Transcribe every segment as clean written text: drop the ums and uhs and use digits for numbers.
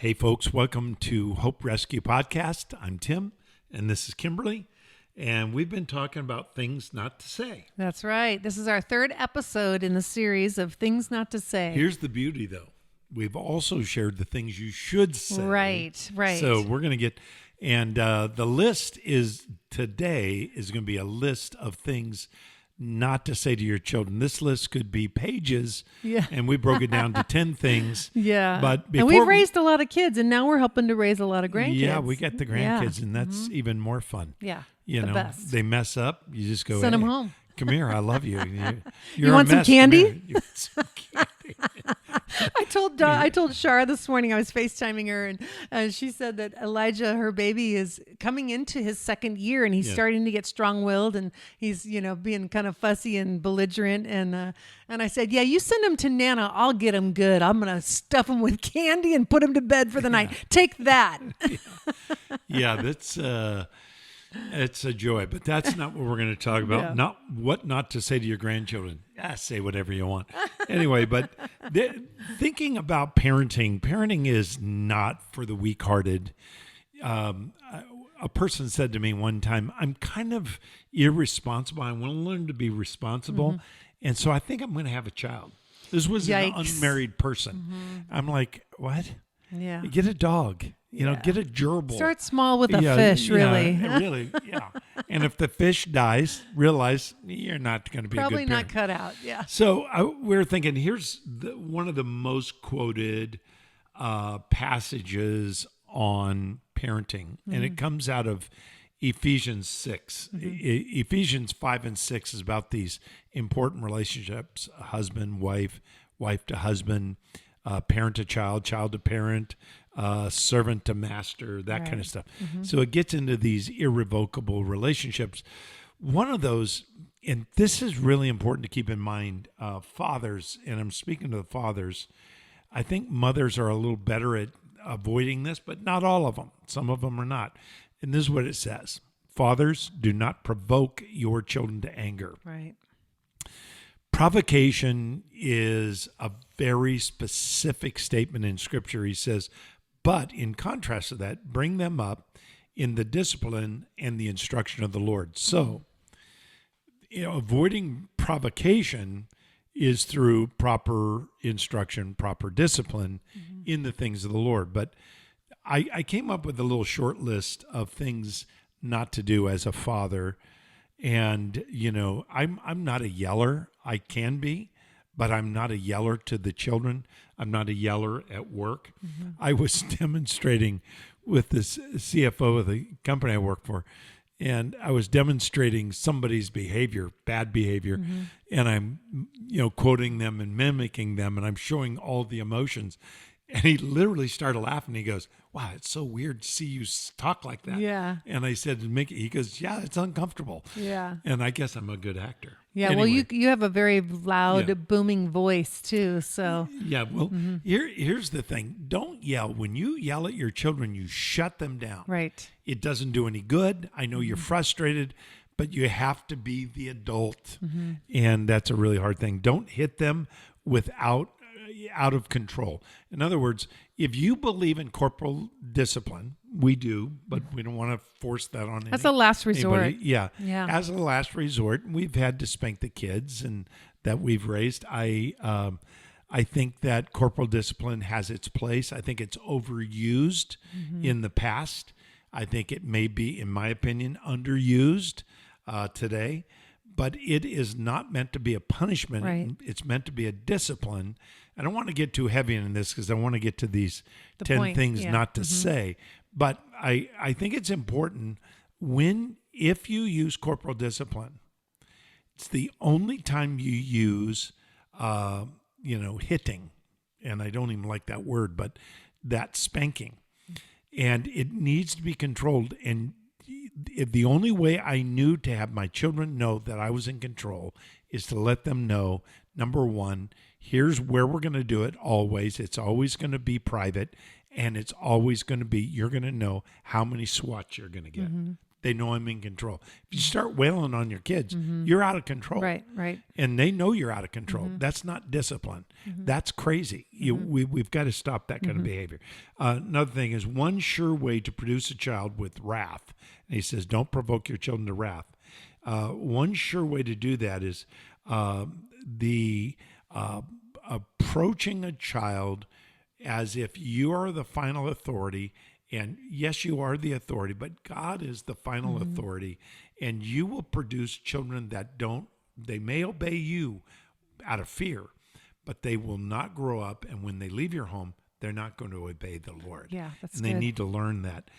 Hey, folks, welcome to Hope Rescue Podcast. I'm Tim, and this is Kimberly, and we've been talking about things not to say. That's right. This is our third episode in the series of Things Not to Say. Here's the beauty, though. We've also shared the things you should say. Right. So we're going to get, and the list today is going to be a list of things not to say to your children. This list could be pages, and we broke it down to 10 things. Yeah. But and we've raised a lot of kids, and now we're helping to raise a lot of grandkids. Yeah, we got the grandkids, and that's even more fun. Yeah, You know, best. they mess up, you just go, Send them "Hey, home. Come here, I love you. You want some candy? You want some candy? I told Shara this morning, I was FaceTiming her, and she said that Elijah, her baby, is coming into his second year, and he's starting to get strong-willed, and he's, being kind of fussy and belligerent. And I said, yeah, you send him to Nana. I'll get him good. I'm going to stuff him with candy and put him to bed for the night. Take that. Yeah, that's... it's a joy, but that's not what we're going to talk about. Yeah. Not what not to say to your grandchildren. Say whatever you want. Anyway, but thinking about parenting is not for the weak-hearted. A person said to me one time, I'm kind of irresponsible. I want to learn to be responsible. Mm-hmm. And so I think I'm going to have a child. This was an unmarried person. Mm-hmm. I'm like, what? Yeah. Get a dog. Get a gerbil. Start small with a fish, really. Really, yeah. And if the fish dies, realize you're not going to be probably a good parent. not cut out, yeah. So we're thinking, here's one of the most quoted passages on parenting, and it comes out of Ephesians 6. Mm-hmm. Ephesians 5 and 6 is about these important relationships, husband, wife to husband, parent to child, child to parent, servant to master, that kind of stuff. Mm-hmm. So it gets into these irrevocable relationships. One of those, and this is really important to keep in mind, fathers, and I'm speaking to the fathers, I think mothers are a little better at avoiding this, but not all of them. Some of them are not. And this is what it says. Fathers, do not provoke your children to anger. Right. Provocation is a very specific statement in Scripture. He says, but in contrast to that, bring them up in the discipline and the instruction of the Lord. So, avoiding provocation is through proper instruction, proper discipline in the things of the Lord. But I came up with a little short list of things not to do as a father. And, I'm not a yeller. I can be, but I'm not a yeller to the children. I'm not a yeller at work. Mm-hmm. I was demonstrating with this CFO of the company I work for, and I was demonstrating somebody's behavior, bad behavior, and I'm, quoting them and mimicking them, and I'm showing all the emotions. And he literally started laughing. He goes, wow, it's so weird to see you talk like that. Yeah. And I said, he goes, yeah, it's uncomfortable. Yeah. And I guess I'm a good actor. Yeah, anyway. well, you have a very loud, booming voice, too, so. Yeah, well, here's the thing. Don't yell. When you yell at your children, you shut them down. Right. It doesn't do any good. I know you're frustrated, but you have to be the adult. Mm-hmm. And that's a really hard thing. Don't hit them out of control. In other words, if you believe in corporal discipline, we do, but we don't want to force that on That's a last resort. anybody. Yeah. As a last resort, we've had to spank the kids and that we've raised. I think that corporal discipline has its place. I think it's overused in the past. I think it may be, in my opinion, underused today. But it is not meant to be a punishment. Right. It's meant to be a discipline. I don't want to get too heavy in this because I want to get to these 10 things not to say. But I think it's important if you use corporal discipline, it's the only time you use, hitting. And I don't even like that word, but that spanking. And it needs to be controlled. And the only way I knew to have my children know that I was in control is to let them know, number one, here's where we're going to do it always. It's always going to be private, and it's always going to be, you're going to know how many swats you're going to get. Mm-hmm. they know I'm in control. If you start wailing on your kids, you're out of control. Right, right. And they know you're out of control. That's not discipline. That's crazy. We've got to stop that kind of behavior. Another thing is one sure way to produce a child with wrath. And he says, don't provoke your children to wrath. One sure way to do that is the approaching a child as if you are the final authority. And yes, you are the authority, but God is the final authority. And you will produce children that they may obey you out of fear, but they will not grow up. And when they leave your home, they're not going to obey the Lord. Yeah, that's and they good. need to learn that.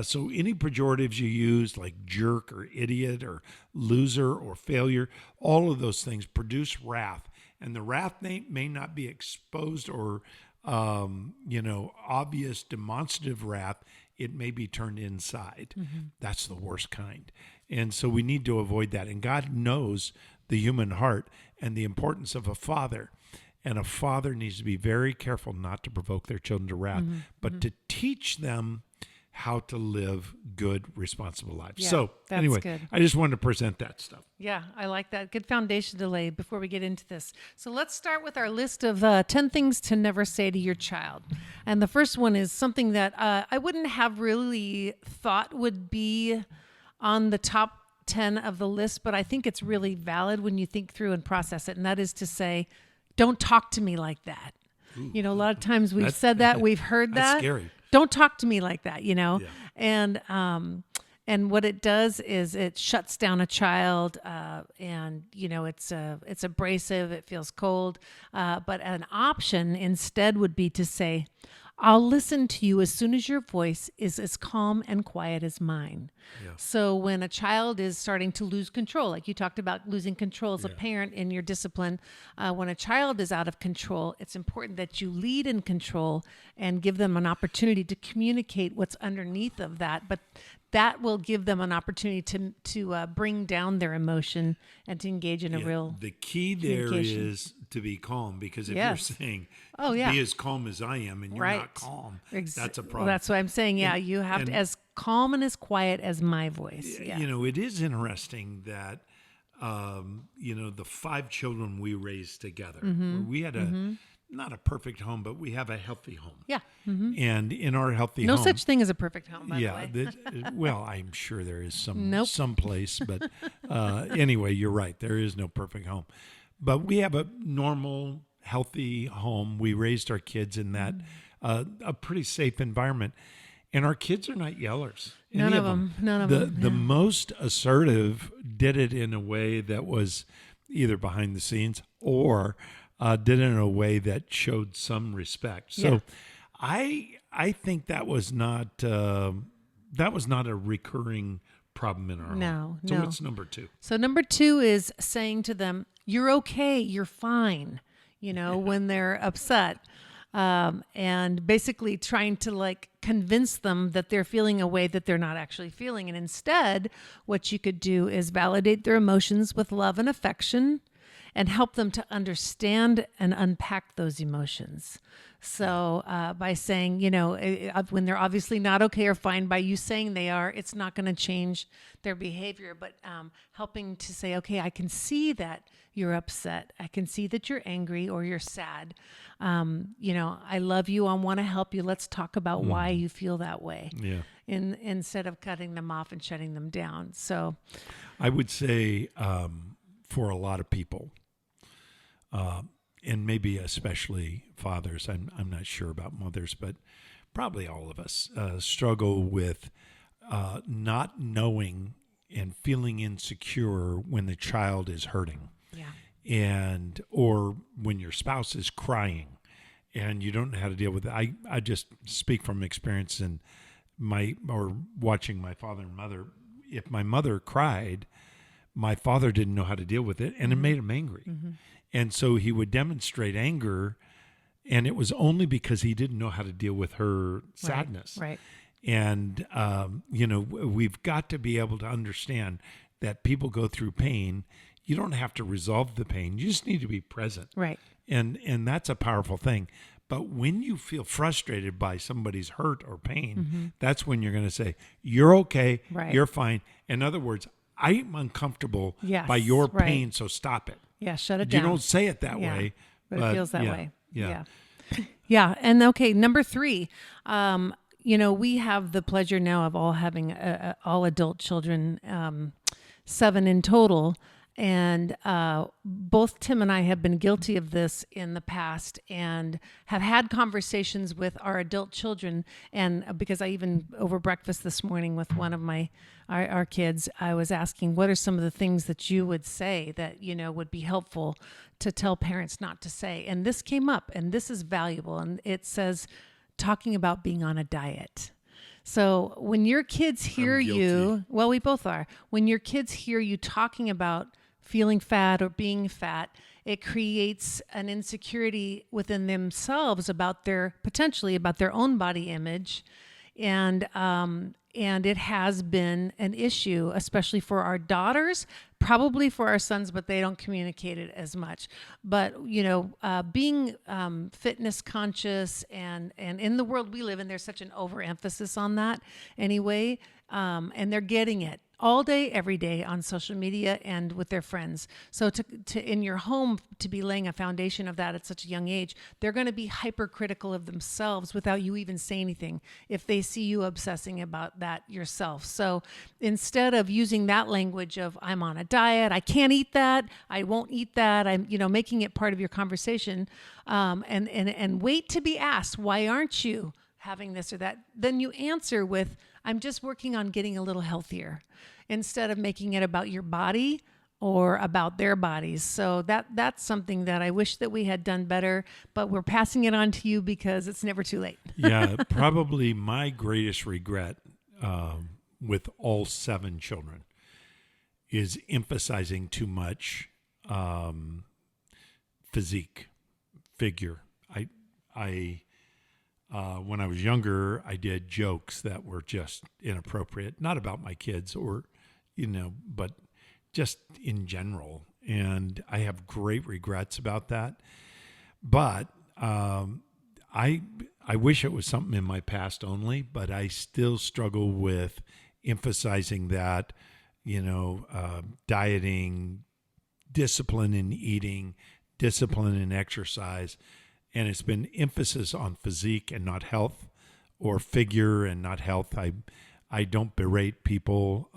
So any pejoratives you use like jerk or idiot or loser or failure, all of those things produce wrath. And the wrath may not be exposed or obvious demonstrative wrath. It may be turned inside. That's the worst kind. And so we need to avoid that. And God knows the human heart and the importance of a father. And a father needs to be very careful not to provoke their children to wrath, but to teach them how to live good, responsible lives. Yeah, So that's anyway, good. I just wanted to present that stuff. Yeah, I like that. Good foundation to lay before we get into this. So let's start with our list of 10 things to never say to your child. And the first one is something that I wouldn't have really thought would be on the top 10 of the list, but I think it's really valid when you think through and process it. And that is to say, don't talk to me like that. Ooh. A lot of times we've said that, we've heard That's that. scary. Don't talk to me like that, Yeah. And what it does is it shuts down a child, and it's abrasive. It feels cold. But an option instead would be to say, "I'll listen to you as soon as your voice is as calm and quiet as mine." Yeah. So when a child is starting to lose control, like you talked about losing control as a parent in your discipline, when a child is out of control, it's important that you lead in control and give them an opportunity to communicate what's underneath of that. But that will give them an opportunity to bring down their emotion and to engage in a real The key there communication. is to be calm, because if Yes. you're saying, Oh, yeah. be as calm as I am, and you're Right. not calm, Ex- that's a Well, problem. that's what I'm saying. Yeah, you have to and- as calm and as quiet as my voice. Yeah. It is interesting that, the 5 children we raised together, Mm-hmm. we had not a perfect home, but we have a healthy home. Yeah. And in our healthy No home, such thing as a perfect home, by the way. well, I'm sure there is Nope. some place, but anyway, you're right. There is no perfect home, but we have a normal, healthy home. We raised our kids in that a pretty safe environment, and our kids are not yellers. None Any of them. None of them. The most assertive did it in a way that was either behind the scenes or did it in a way that showed some respect. So I think that was not a recurring problem in our home. No. So what's number 2? So number 2 is saying to them, "You're okay. You're fine." When they're upset. And basically trying to convince them that they're feeling a way that they're not actually feeling. And instead, what you could do is validate their emotions with love and affection and help them to understand and unpack those emotions. So by saying, when they're obviously not okay or fine, by you saying they are, it's not going to change their behavior, but helping to say, okay, I can see that you're upset. I can see that you're angry or you're sad. I love you. I want to help you. Let's talk about why you feel that way. Yeah. Instead of cutting them off and shutting them down. So I would say for a lot of people, and maybe especially fathers, I'm not sure about mothers, but probably all of us struggle with not knowing and feeling insecure when the child is hurting. yeah. Or when your spouse is crying and you don't know how to deal with it. I just speak from experience and watching my father and mother. If my mother cried, my father didn't know how to deal with it, and it made him angry. And so he would demonstrate anger, and it was only because he didn't know how to deal with her sadness. Right. And, we've got to be able to understand that people go through pain. You don't have to resolve the pain. You just need to be present. Right. And that's a powerful thing. But when you feel frustrated by somebody's hurt or pain, that's when you're going to say, you're okay, Right. you're fine. In other words, I'm uncomfortable Yes, by your right. pain, so stop it. Yeah, shut it You down. don't say it that Yeah, way. but it feels that yeah, way. Yeah. Yeah. And okay, number 3, we have the pleasure now of all having all adult children, 7 in total. And both Tim and I have been guilty of this in the past and have had conversations with our adult children. And because I even over breakfast this morning with one of our kids, I was asking, what are some of the things that you would say that, would be helpful to tell parents not to say? And this came up, and this is valuable. And it says, talking about being on a diet. So when your kids hear you, well, we both are. When your kids hear you talking about feeling fat or being fat, it creates an insecurity within themselves potentially about their own body image. And it has been an issue, especially for our daughters, probably for our sons, but they don't communicate it as much. But, being fitness conscious and in the world we live in, there's such an overemphasis on that anyway. And they're getting it all day, every day on social media and with their friends. So to in your home, to be laying a foundation of that at such a young age, they're going to be hypercritical of themselves without you even saying anything if they see you obsessing about that yourself. So instead of using that language of I'm on a diet, I can't eat that, I won't eat that, I'm making it part of your conversation, and wait to be asked, why aren't you having this or that? Then you answer with, I'm just working on getting a little healthier, instead of making it about your body or about their bodies. So that's something that I wish that we had done better, but we're passing it on to you because it's never too late. Yeah, probably my greatest regret with all 7 children is emphasizing too much figure. I when I was younger, I did jokes that were just inappropriate, not about my kids or, but just in general. And I have great regrets about that. But I wish it was something in my past only, but I still struggle with emphasizing that, dieting, discipline in eating, discipline in exercise. And it's been emphasis on physique and not health, or figure and not health. I don't berate people,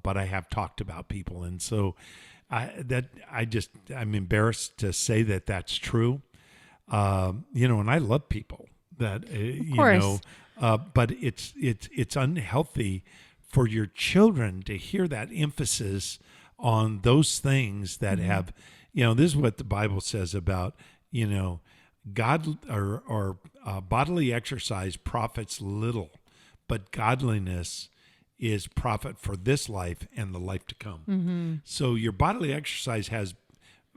but I have talked about people. And so I'm embarrassed to say that that's true. And I love people that, but it's unhealthy for your children to hear that emphasis on those things that have, this is what the Bible says about, God or bodily exercise profits little, but godliness is profit for this life and the life to come. Mm-hmm. So your bodily exercise has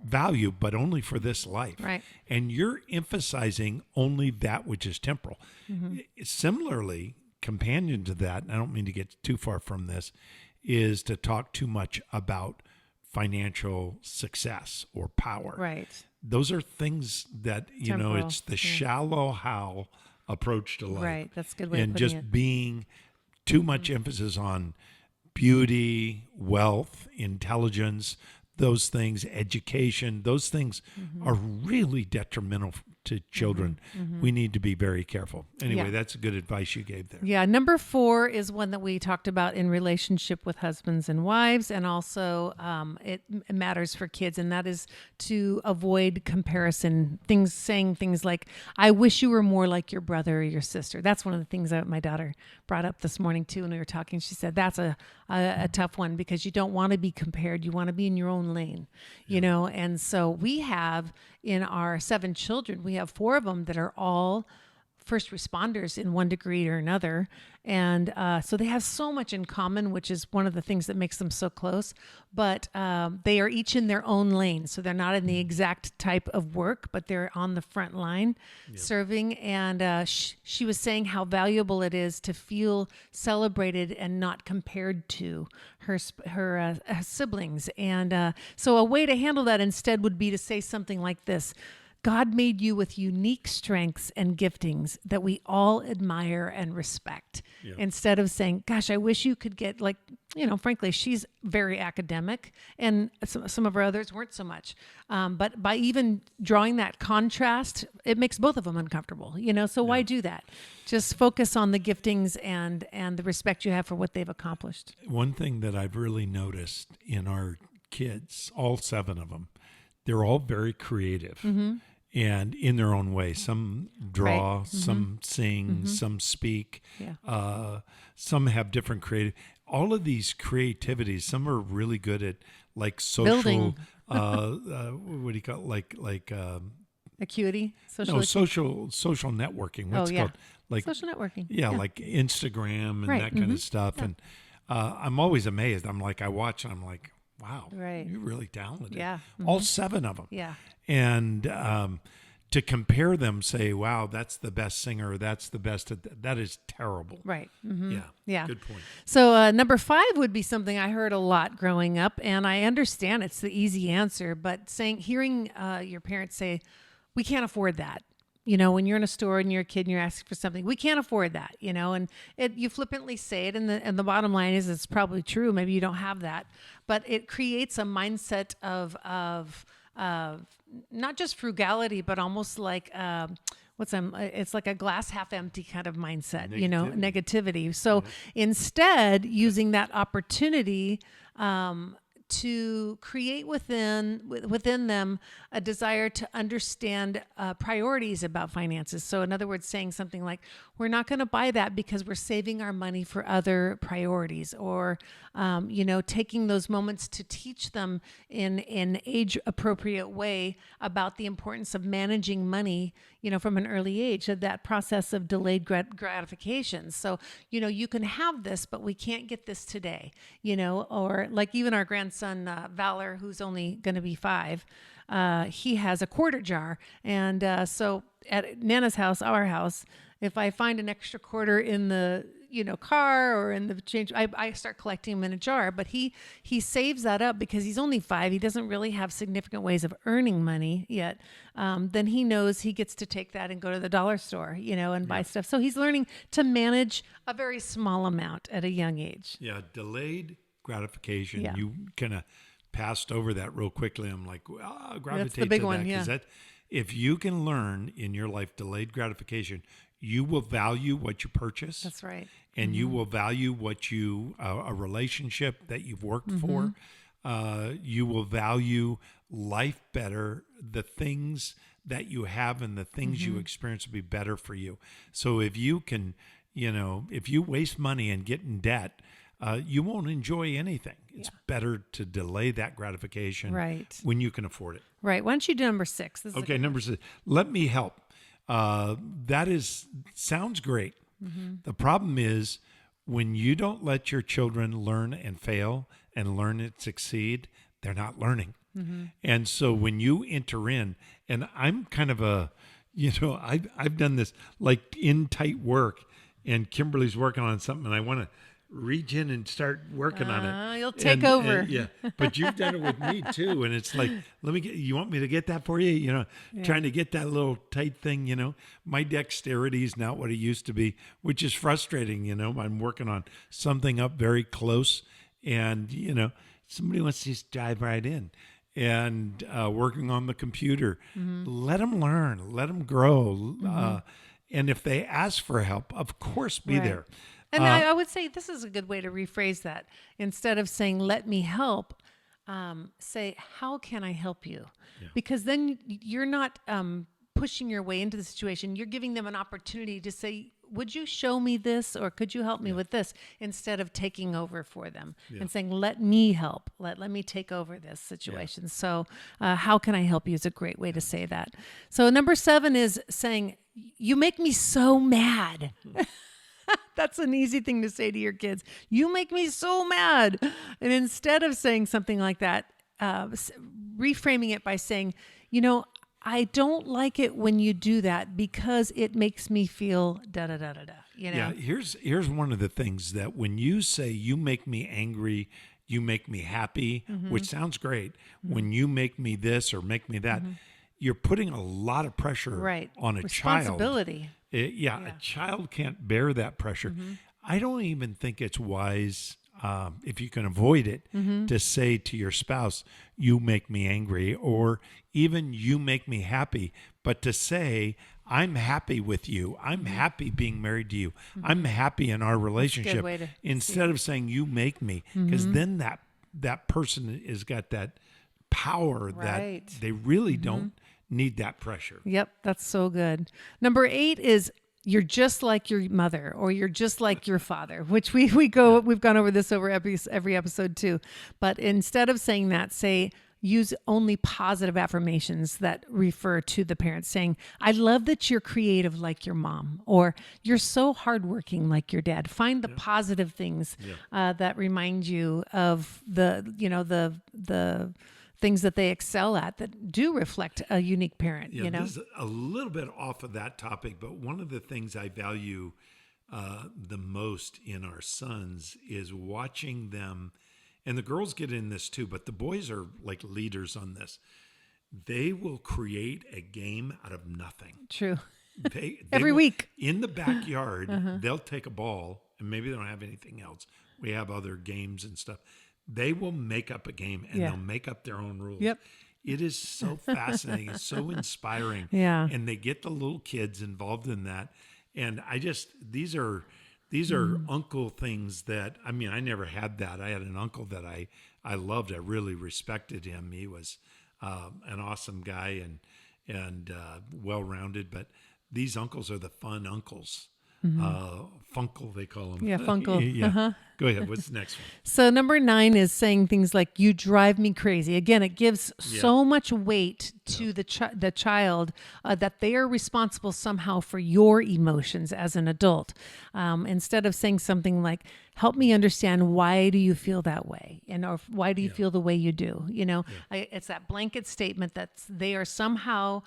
value, but only for this life. Right. And you're emphasizing only that which is temporal. Mm-hmm. Similarly, companion to that, and I don't mean to get too far from this, is to talk too much about financial success or power. Right. Those are things that, Temporal. It's the shallow how approach to life. Right. That's a good way of And putting just it. being too much emphasis on beauty, wealth, intelligence, those things, education, those things are really detrimental to children. We need to be very careful. Anyway, Yeah. that's good advice you gave there. Yeah. Number 4 is one that we talked about in relationship with husbands and wives. And also it matters for kids. And that is to avoid comparison, saying things like, I wish you were more like your brother or your sister. That's one of the things that my daughter brought up this morning too when we were talking. She said, that's a tough one because you don't want to be compared. You want to be in your own lane, And so we have in our 7 children, we have 4 of them that are all first responders in one degree or another. And so they have so much in common, which is one of the things that makes them so close. But they are each in their own lane. So they're not in the exact type of work, but they're on the front line serving. And she was saying how valuable it is to feel celebrated and not compared to her siblings. And so a way to handle that instead would be to say something like this. God made you with unique strengths and giftings that we all admire and respect. Yeah. Instead of saying, gosh, I wish you could get like, frankly, she's very academic and some of our others weren't so much. But by even drawing that contrast, it makes both of them uncomfortable, so why do that? Just focus on the giftings and the respect you have for what they've accomplished. One thing that I've really noticed in our kids, all 7 of them, they're all very creative and in their own way. Some draw, Right. some sing, some speak, Yeah. some have different creative. All of these creativities, some are really good at like social, Building. what do you call it? like Acuity, social, no, social networking. What's it yeah. called? Like social networking. yeah, like Instagram and Right, that kind of stuff. And I'm always amazed. I'm like, I watch and I'm like, wow, Right. you're really talented. Yeah. All 7 of them. Yeah. And to compare them, say, wow, that's the best singer, that's the best, that is terrible. Right. Yeah. Yeah. Good point. So number 5 would be something I heard a lot growing up, and I understand it's the easy answer, but hearing your parents say, we can't afford that. When you're in a store and you're a kid and you're asking for something, we can't afford that, and you flippantly say it. And the bottom line is it's probably true. Maybe you don't have that, but it creates a mindset of not just frugality, but almost like, it's like a glass half empty kind of mindset, negativity. So instead using that opportunity, to create within them a desire to understand priorities about finances. So in other words, saying something like, we're not going to buy that because we're saving our money for other priorities, or, taking those moments to teach them in an age appropriate way about the importance of managing money, from an early age, of that process of delayed gratification. So, you can have this, but we can't get this today, or like even our grandson, Valor, who's only going to be 5, he has a quarter jar. And so at Nana's house, our house, if I find an extra quarter in the car or in the change, I start collecting them in a jar. But he saves that up because he's only 5. He doesn't really have significant ways of earning money yet. Then he knows he gets to take that and go to the dollar store, and buy stuff. So he's learning to manage a very small amount at a young age. Yeah, delayed gratification. Yeah. You kind of passed over that real quickly. I'm like, gravitate That's the big to one, that. 'Cause yeah. if you can learn in your life delayed gratification, you will value what you purchase. That's right. And you will value what you, a relationship that you've worked for. You will value life better. The things that you have and the things you experience will be better for you. So if you can, if you waste money and get in debt, you won't enjoy anything. It's better to delay that gratification when you can afford it. Right. Why don't you do number 6? This is Okay, number 6. Let me help. Sounds great. The problem is when you don't let your children learn and fail and learn and succeed, they're not learning. And so when you enter in, and I'm kind of I've done this like in tight work, and Kimberly's working on something, and I want to reach in and start working on it. You'll take over. Yeah, but you've done it with me too, and it's like, you want me to get that for you? Trying to get that little tight thing. My dexterity is not what it used to be, which is frustrating. I'm working on something up very close, and somebody wants to just dive right in. And working on the computer, let them learn, let them grow, and if they ask for help, of course, be there. And I would say this is a good way to rephrase that. Instead of saying, let me help, say, how can I help you? Yeah. Because then you're not pushing your way into the situation. You're giving them an opportunity to say, would you show me this, or could you help me with this, instead of taking over for them and saying, let me help. Let me take over this situation. So how can I help you is a great way to say that. So number 7 is saying, you make me so mad. That's an easy thing to say to your kids. You make me so mad. And instead of saying something like that, reframing it by saying, I don't like it when you do that because it makes me feel da da da da da. Yeah, here's one of the things that when you say you make me angry, you make me happy, which sounds great. When you make me this or make me that, you're putting a lot of pressure Right. on a child. Responsibility. A child can't bear that pressure. I don't even think it's wise, if you can avoid it, to say to your spouse, you make me angry, or even you make me happy, but to say, I'm happy with you. I'm happy being married to you. I'm happy in our relationship. way to Instead of saying you make me, because then that person has got that power Right. that they really don't need that pressure. Yep, that's so good. Number 8 is you're just like your mother, or you're just like your father, which we've gone over this over every episode too. But instead of saying that, use only positive affirmations that refer to the parents, saying, I love that you're creative like your mom, or you're so hardworking like your dad. Find the positive things that remind you of the things that they excel at that do reflect a unique parent, Yeah, this is a little bit off of that topic, but one of the things I value the most in our sons is watching them, and the girls get in this too, but the boys are like leaders on this. They will create a game out of nothing. True. They Every will- week. in the backyard, they'll take a ball, and maybe they don't have anything else. We have other games and stuff. They will make up a game, and they'll make up their own rules. Yep. It is so fascinating. It's so inspiring. Yeah. And they get the little kids involved in that. And these are uncle things that, I mean, I never had that. I had an uncle that I loved. I really respected him. He was an awesome guy and well-rounded. But these uncles are the fun uncles. Funkle, they call them. Yeah, Funkle. Yeah. Go ahead. What's the next one? So number 9 is saying things like, you drive me crazy. Again, it gives so much weight to the child that they are responsible somehow for your emotions as an adult. Instead of saying something like, help me understand, why do you feel that way? Or why do you feel the way you do? It's that blanket statement that they are somehow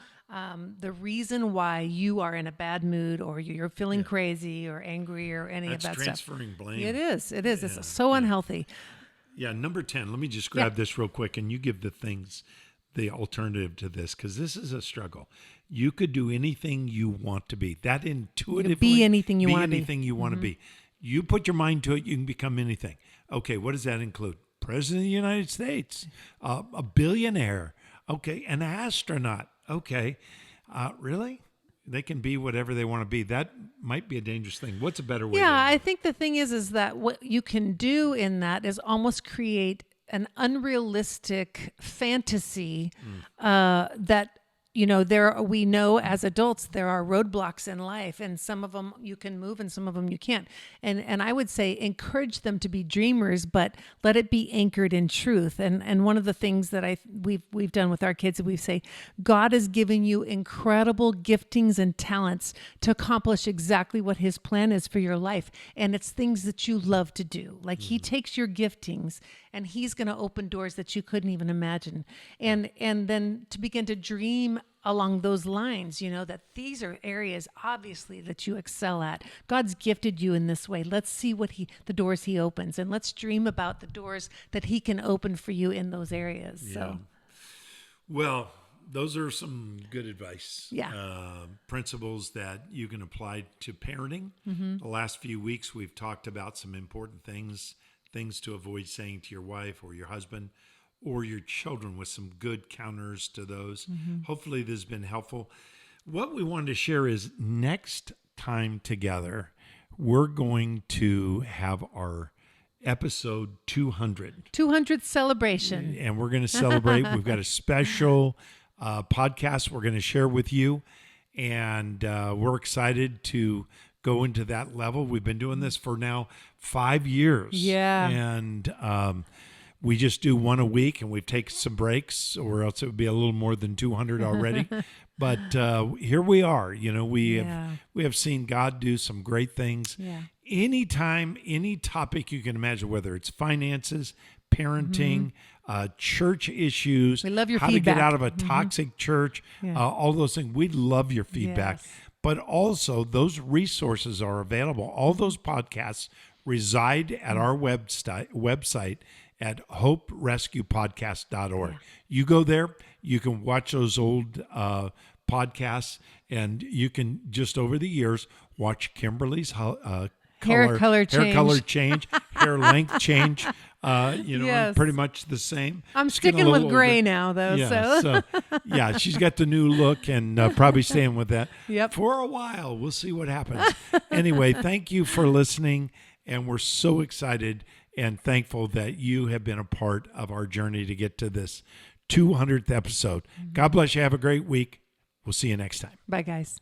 the reason why you are in a bad mood, or you're feeling crazy or angry or any That's of that stuff. transferring blame. It is. It's so unhealthy. Yeah, number 10. Let me just grab this real quick, and you give the alternative to this, because this is a struggle. You could do anything you want to be. That intuitively, be anything you want to be. anything you want to be. You put your mind to it, you can become anything. Okay, what does that include? President of the United States, a billionaire, okay, an astronaut, okay. Really? They can be whatever they want to be. That might be a dangerous thing. What's a better way? Yeah, I think the thing is that what you can do in that is almost create an unrealistic fantasy that we know as adults there are roadblocks in life, and some of them you can move and some of them you can't. And I would say encourage them to be dreamers, but let it be anchored in truth. And one of the things that we've done with our kids, we say, God has given you incredible giftings and talents to accomplish exactly what his plan is for your life. And it's things that you love to do. Like he takes your giftings and he's going to open doors that you couldn't even imagine. And then to begin to dream along those lines, that these are areas obviously that you excel at. God's gifted you in this way. Let's see the doors he opens, and let's dream about the doors that he can open for you in those areas. Yeah. So, well, those are some good advice. Yeah. Principles that you can apply to parenting. The last few weeks, we've talked about some important things to avoid saying to your wife or your husband or your children, with some good counters to those. Hopefully this has been helpful. What we wanted to share is next time together, we're going to have our episode 200. 200th celebration. And we're going to celebrate. We've got a special podcast we're going to share with you. And we're excited to go into that level. We've been doing this for now 5 years. Yeah. And we just do one a week, and we've taken some breaks, or else it would be a little more than 200 already. But here we are. We have seen God do some great things. Yeah. Anytime, any topic you can imagine, whether it's finances, parenting, church issues, We love your how feedback. to get out of a toxic church, all those things. We love your feedback. Yes. But also, those resources are available. All those podcasts reside at our website, at hoperescuepodcast.org. You go there, you can watch those old podcasts, and you can just over the years watch Kimberly's Hair color change, hair length change. Yes. Pretty much the same. I'm She's getting a sticking with little gray older. now, though. Yeah, So yeah, she's got the new look and probably staying with that Yep. for a while. We'll see what happens. Anyway, thank you for listening, and we're so excited and thankful that you have been a part of our journey to get to this 200th episode. God bless you. Have a great week. We'll see you next time. bye, guys.